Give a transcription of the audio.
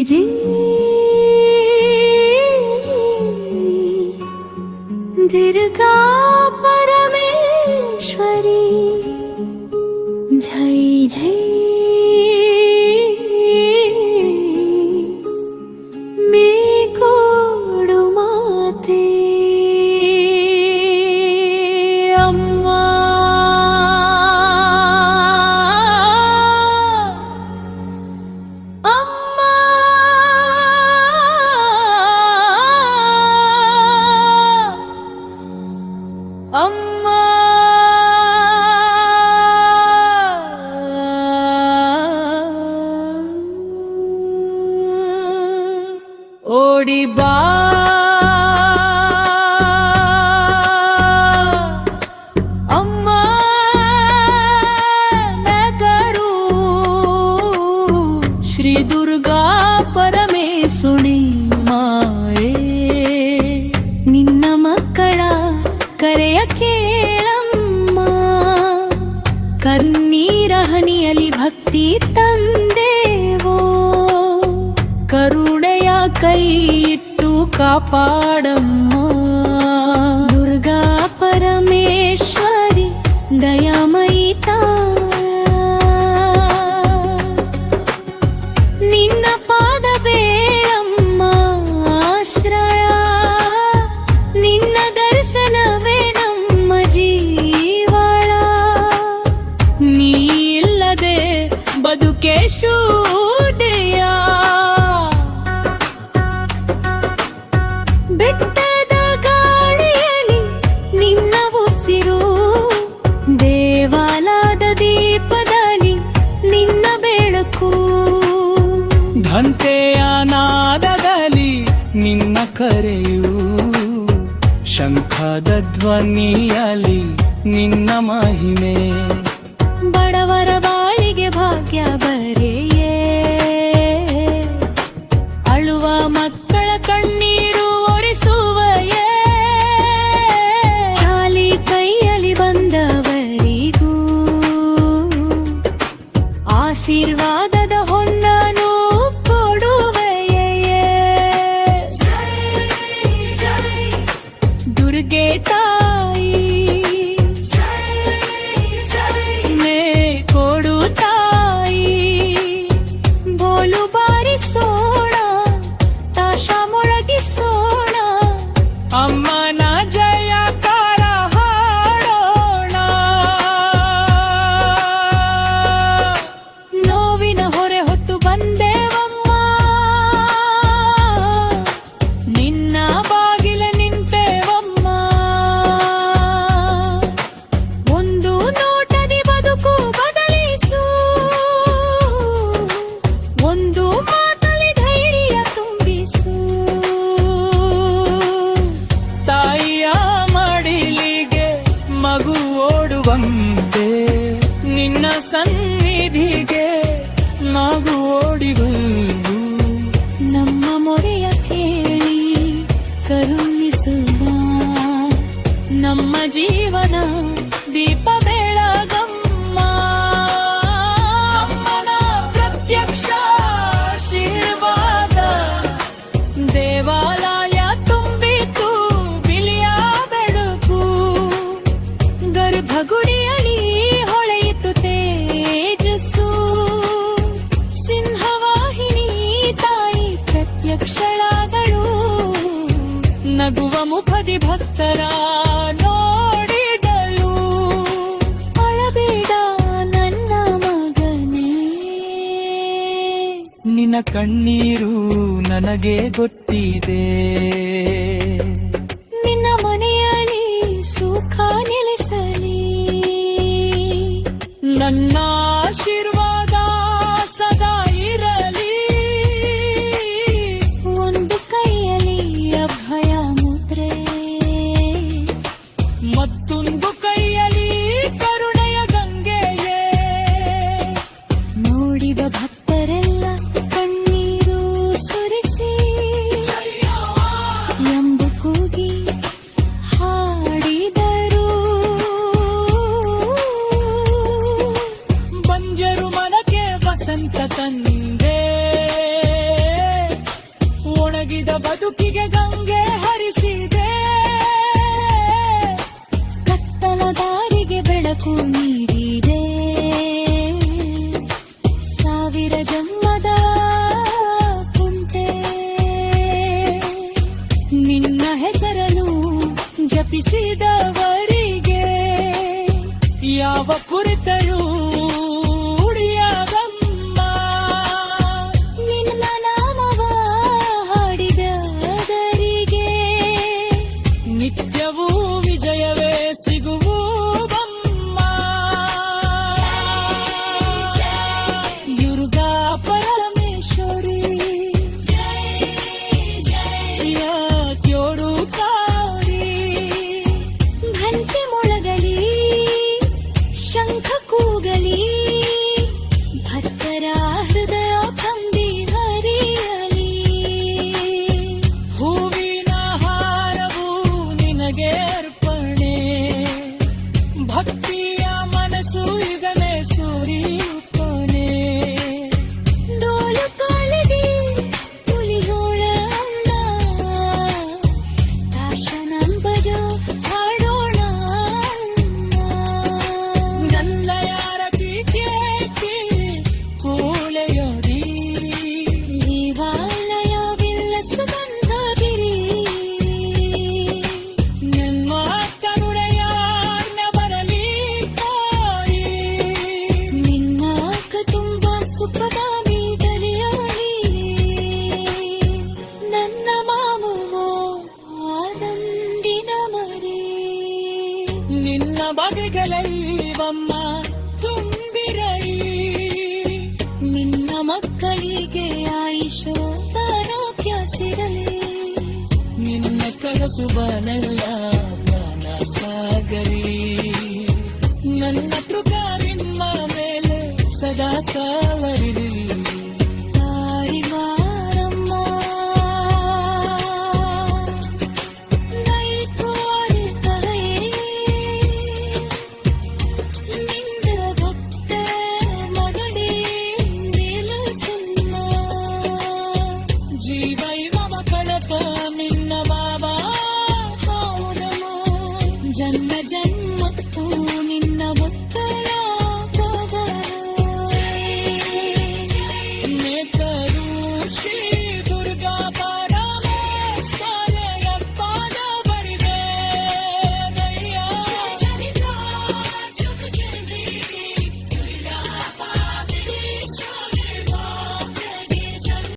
जय दुर्गा परमेश्वरी जय जय मेकोडु माते अम्मा अम्मा अम्मा ओडी बा अम्मा नगरू श्री दुर्गा परमेशुनी माये निन्न मಕ್ಕಳ ಕರೆಯ ಕೇಳಮ್ಮ ಕಣ್ಣೀರ ಹನಿಯಲಿ ಭಕ್ತಿ ತಂದೇವೋ ಕರುಣೆಯ ಕೈ ಇಟ್ಟು ಕಾಪಾಡಮ್ಮ ದುರ್ಗಾ ಪರಮೇಶ್ವರಿ ದಯಾಮಯಿ ನಿನ್ನ ಪಾದ ಬೇಳಮ್ಮ ಆಶ್ರಯ ನಿನ್ನ ದರ್ಶನವೇ ನಮ್ಮ ಜೀವಳ ನೀ ಇಲ್ಲದೆ ಬದುಕೆ ಶೂನ್ಯ ಬೆಟ್ಟದ ಗಾಳಿಯಲ್ಲಿ ನಿನ್ನ ಉಸಿರು ದೇವಾಲಯದ ದೀಪದಲ್ಲಿ ನಿನ್ನ ಬೆಳಕು ಘಂಟೆಯ ನಾದದಲ್ಲಿ ನಿನ್ನ ಕರೆಯು ಶಂಖದ ಧ್ವನಿಯಲ್ಲಿ ನಿನ್ನ ಮಹಿಮೆ ಬಡವರ ಬಾಳಿಗೆ ಭಾಗ್ಯ ಬರೆಯೇ ಅಳುವ ಮಕ್ಕಳ ಕಣ್ಣೀರು ಒರೆಸುವಯೇ ಖಾಲಿ ಕೈಯಲ್ಲಿ ಬಂದವರಿಗೂ ಆಶೀರ್ವಾದದ ಹೊನ್ನನು ಕೊಡುವೆಯೇ ದುರ್ಗೆ ತಾಯಿ ಮೇ ಕೊಡು ತಾಯಿ ಬೋಲು ಬಾರಿಸೋಣ ತಾಶ ಮೊಳಗಿಸೋಣ ಅಮ್ಮನ ಜಯಕಾರ ಹಾಡೋಣ ನೋವಿನ ಹೊರೆ ಹೊತ್ತು ಬಂದೇವಮ್ಮ ನಿನ್ನ ಬಾಗಿಲ ನಿಂತೇವಮ್ಮ ಒಂದು ನೋಟದಿ ಬದುಕು ಬದಲಿಸು ಒಂದು ಮಾತಲಿ ಧೈರ್ಯ ತುಂಬಿಸು ತಾಯಿಯ ಮಡಿಲಿಗೆ ಮಗು ಓಡುವಂತೆ ನಿನ್ನ ಸನ್ನಿಧಿಗೆ ಮಗು ಓಡಿಗುವುದು ನಮ್ಮ ಮೊರೆಯ ಕೇಳಿ ಕರುಣಿಸುವ ನಮ್ಮ ಜೀವನ ದೀಪ ಬೆಳಗಮ್ಮ ಅಮ್ಮನ ಪ್ರತ್ಯಕ್ಷ ಆಶೀರ್ವಾದ ದೇವಾಲಯ ತುಂಬಿತು ಬಿಳಿಯ ಬೆಳಕು ಗರ್ಭಗುಡಿಯಲ್ಲಿ ಹೊಳೆಯಿತು ತೇಜಸ್ಸು ಸಿಂಹವಾಹಿನಿ ತಾಯಿ ಪ್ರತ್ಯಕ್ಷಳಾದಳು ನಗುವ ಮುಖದಿ ಭಕ್ತರ ನೋಡಿದಳು ಅಳಬೇಡ ನನ್ನ ಮಗನೇ ನಿನ್ನ ಕಣ್ಣೀರು ನನಗೆ ಗೊತ್ತಿದೆ ನಿನ್ನ ಮನೆಯಲ್ಲಿ ಸುಖ ನೆಲೆಸಲಿ ನನ್ನ ಆಶೀರ್ವಾದ ಸದಾ ಇರಲಿ ಒಂದು ಕೈಯಲ್ಲಿ ಅಭಯ ಮುದ್ರೆ ಮತ್ತೊಂದು ಕೈಯಲ್ಲಿ ಕರುಣೆಯ ಗಂಗೆಯೇ ನೋಡಿದ ಭಕ್ತರೆಲ್ಲ ಕಣ್ಣೀರು ಸುರಿಸಿ ಎಂಬು ಕೂಗಿ ಹಾಡಿದರು ಕನಸುಬನೆಲ್ಲ ಜ್ಞಾನ ಸಾಗರಿ ನನ್ನ ತೃಕ ನಿಮ್ಮ ಮೇಲೆ ಸದಾ ಕಾವಲಿರಿ